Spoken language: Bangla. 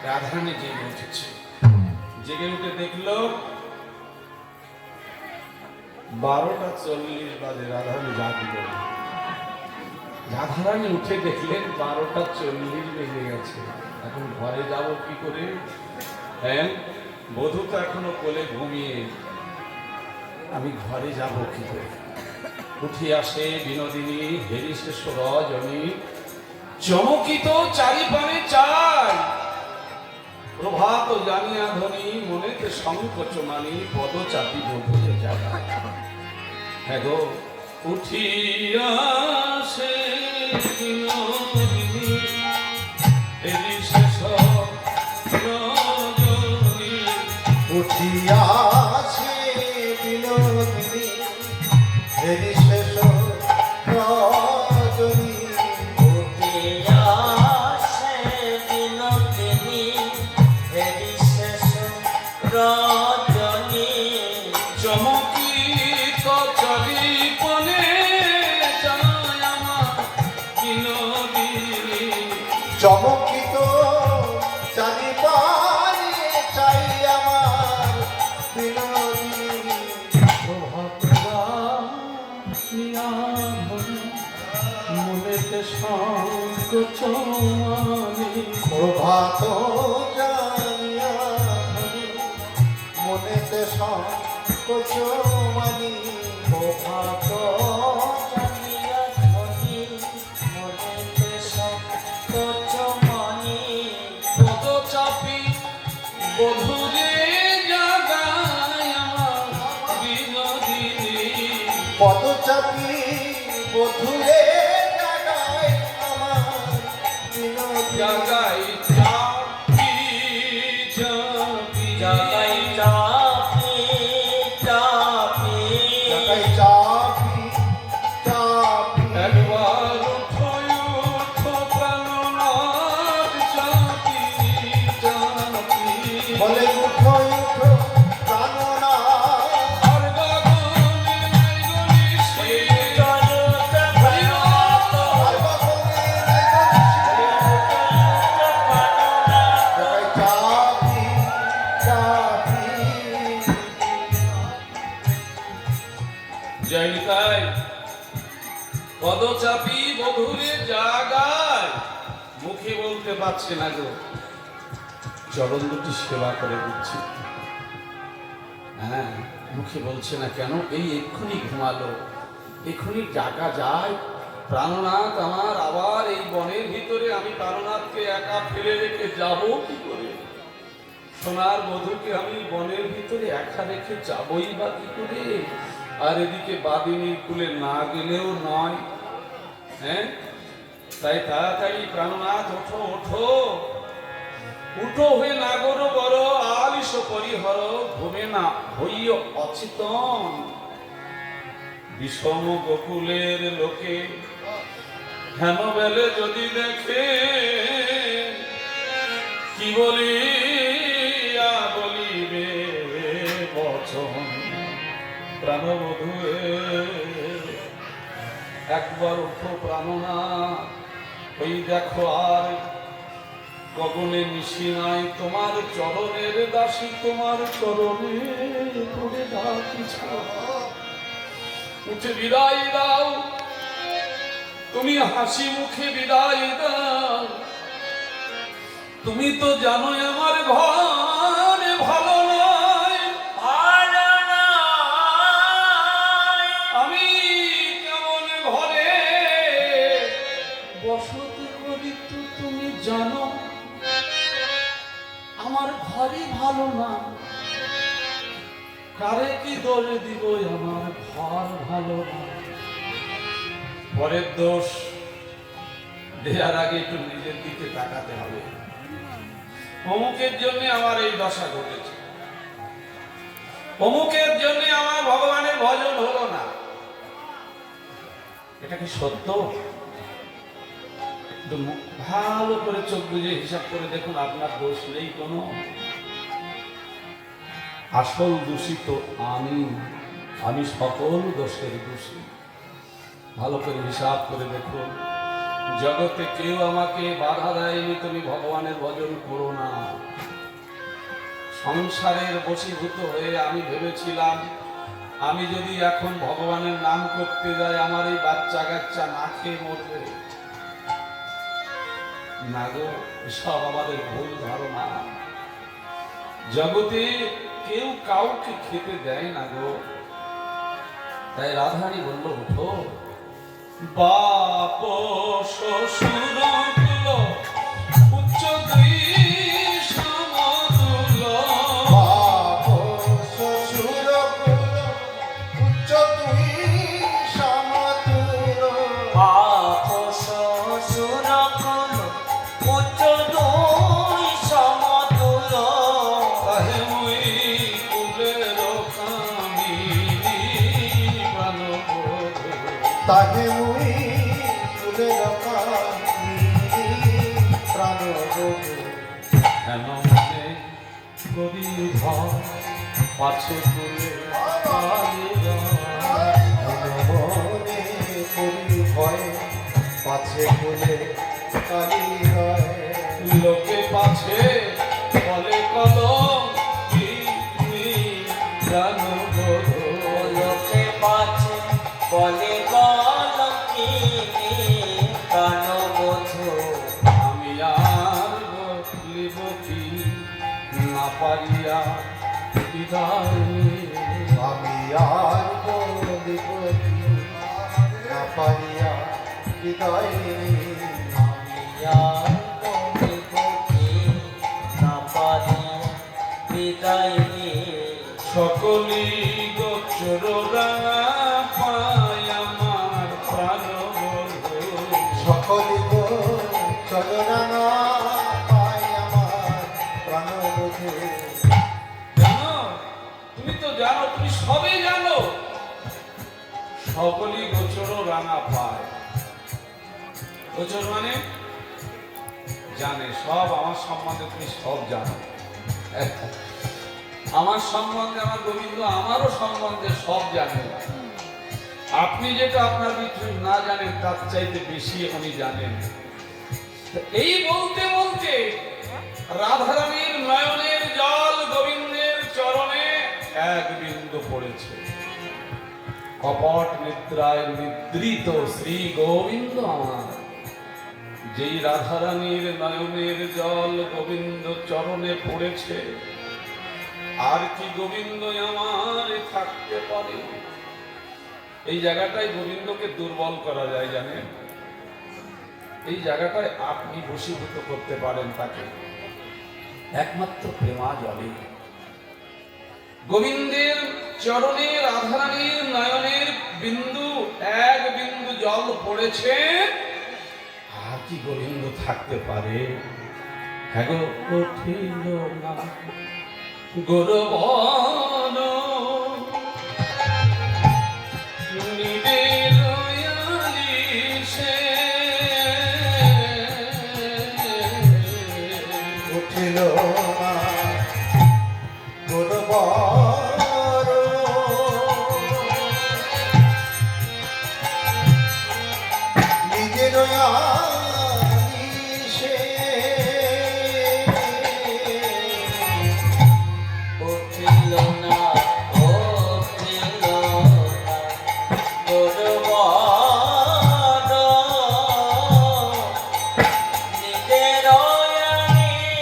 রাধারানী জেগে উঠেছে। জেগে উঠে দেখলো 12:40 বাজে। রাধারানী জাগল। রাধারানী উঠে দেখলেন 12:40 বেজে গেছে। এখন ঘরে যাব কি করে? হ্যাঁ, বধূ তো এখনো কোলে ঘুমিয়ে, আমি ঘরে যাব কি করে? উঠে আসে বিনোদিনী, হেরি শেষ রজনী, চমকিত চারিপানে চাই, প্রভাত জানিয়া ধ্বনি, মনেতে সংকোচ মানি, পদ চাপি বধূরে জাগা। হ্যাঁ গো, উঠিয়া আসে বিনোদিনী, হেরি শেষ রজনী, উঠিয়া আসে বিনোদিনী, হেরি শেষ রজনী। উঠিয়া আসে বিনোদিনী, হেরি শেষ রজনী, চমকিত চারিপানে চাই আমার বিনোদিনী। চমকিত চারিপানে চাই আমার বিনোদিনী। মনেতে সংকোচ মানি, প্রভাত জানিয়া ধরি, মনেতে সংকোচ মানি। প্রভাত জানিয়া ধ্বনি, মনেতে সংকোচ মানি, পদ চাপি বধূরে জাগায় আমার বিনোদিনী। পদচাপী বধূরে জাগায় আমার বিনোদিনী। জাগাই চাপি চাপি জাগাই চাপি চাপি, জাগায় চাপি চাপি। একবার উঠো উঠো প্রাণনাথ চাপি চাপি। বলে উঠো উঠো প্রাণনাথ, আর গগনে নাই গলিছে, জলতে প্রাণনাথ, আর বাবনে নাই গলিছে। প্রাণনাথ, জাগায় চাপি চাপি। জয়নিতাই পদ চাপি বধূরে জাগায়। মুখে বলতে পারছে না গো, চরণ দুটি সেবা করে দিচ্ছি। হ্যাঁ, মুখে বলছে না কেন? এই এক্ষুনি ঘুমালো, এক্ষুনি জাগা যায়। প্রাণনাথ আমার, আবার এই বনের ভিতরে আমি প্রাণনাথকে একা ফেলে রেখে যাব কি করে? সোনার বধূকে আমি বনের ভিতরে একা রেখে যাবই বা কি করে? আর এদিকে বাদিনীর কুলে না গেলেও নয়। হ্যাঁ, তাই তাড়াতাড়ি প্রাণনাথ ওঠো ওঠো, উঠো হয়ে নাগর বড়, আলিস পরিহর, ঘুমে না হইয় অচেতন। বিষম গোকুলের লোকে হেন বেলে যদি দেখে, কি বলিয়া বলিবে বচন। প্রাণবধূ একবার উঠো প্রাণনাথ, ওই দেখো আর গগনে নিশি নাই, তোমার চরণের দাসী, তোমার চরণে পড়ে ডাকিছ। উঠে বিদায় দাও, তুমি হাসি মুখে বিদায় দাও। তুমি তো জানো আমার ঘরে ভালো নয়, ভালো নয়, আমি কেমন ঘরে বসতি করি তো তুমি জানো। আমার ঘরে ভালো না, কারে কি দোষ দিব? আমার ঘর ভালো না। পরের দোষ দেওয়ার আগে একটু নিজের দিকে তাকাতে হবে। অমুকের জন্য আমার এই দশা ঘটেছে, অমুকের জন্য আমার ভগবানের ভজন হলো না। এটা কি সত্য? ভালো করে চোখ বুঝে হিসাব করে দেখুন, আপনার দোষ নেই কোনো। আসল দূষিত আমি সকল দোষের দোষী। ভালো করে হিসাব করে দেখুন, জগতে কেউ আমাকে বাধা দেয়নি তুমি ভগবানের ভজন করো না। সংসারের বশীভূত হয়ে আমি ভেবেছিলাম আমি যদি এখন ভগবানের নাম করতে যাই আমার এই বাচ্চা কাচ্চা না খেয়ে মরবে। না গো, সব আমাদের ভুল ধারণা। জগতে কেউ কাউকে খেতে দেয় না গো। তাই রাধারানী বলল, উঠো, বাপ শ্বশুর কুল উচ্চ দুই সমতুল। বাপ শ্বশুর কুল উচ্চ দুই সমতুল। বাপ শ্বশুর কুল উচ্চ দুই সমতুল। তাহে মুই কুলের কামিনী প্রাণবোধ। তাহে মুই কুলের কামিনী প্রাণবোধ। কেন মনে করি ভয় পাছে কুলে মনে করি ভয় পাছে কুলে কালী হয়। লোকে পাছে বলে কলম প্রাণবোধ। লোকে পাছে বলে কলঙ্কিনী প্রাণবোধ। আমি আর বলিব কি না পারিয়া বিদায় নিয়ে। আমি আর বলিব কি না পারিয়া হৃদয় আমি আর বলিব কি না পারি বিদায় নিয়ে। সকলি গোচর রাঙা পায় আমার প্রাণবোধ। সকলি গো চলনা পাই আমার প্রাণবোধে। জানো, তুমি তো জানো, তুমি সবই জানো। সকলি গোচর রাঙা পায়। গোচর মানে জানে সব। আমার সম্বন্ধে তুমি সব জানো। আমার সম্বন্ধে আমার গোবিন্দ আমারও সম্বন্ধে সব জানেন। আপনি যেটা আপনার ভিতরে না জানেন তার চাইতে বেশি উনি জানেন। এই বলতে বলতে রাধারানীর নয়নের জল গোবিন্দের চরণে এক বিন্দু পড়েছে। কপট নিদ্রায় নিদ্রিত শ্রী গোবিন্দ আমার। যেই রাধারানীর নয়নের জল গোবিন্দ চরণে পড়েছে, আর কি গোবিন্দ আমার থাকতে পারে? এই জায়গাটায় গোবিন্দকে দুর্বল করা যায়, জানেন? এই জায়গাটায় আপনি বশীভূত করতে পারেন তাকে একমাত্র প্রেমা জলে। গোবিন্দের চরণে রাধারানীর নয়নের বিন্দু এক বিন্দু জল পড়েছে, আর কি গোবিন্দ থাকতে পারে? হ্যাঁ গো, উঠিল না গৌরবন নিবের আলিশে। উঠিল না গুরুবার নিজের আলিশে। উঠিল না উঠিল না গুরুবার নিজের আলিশে।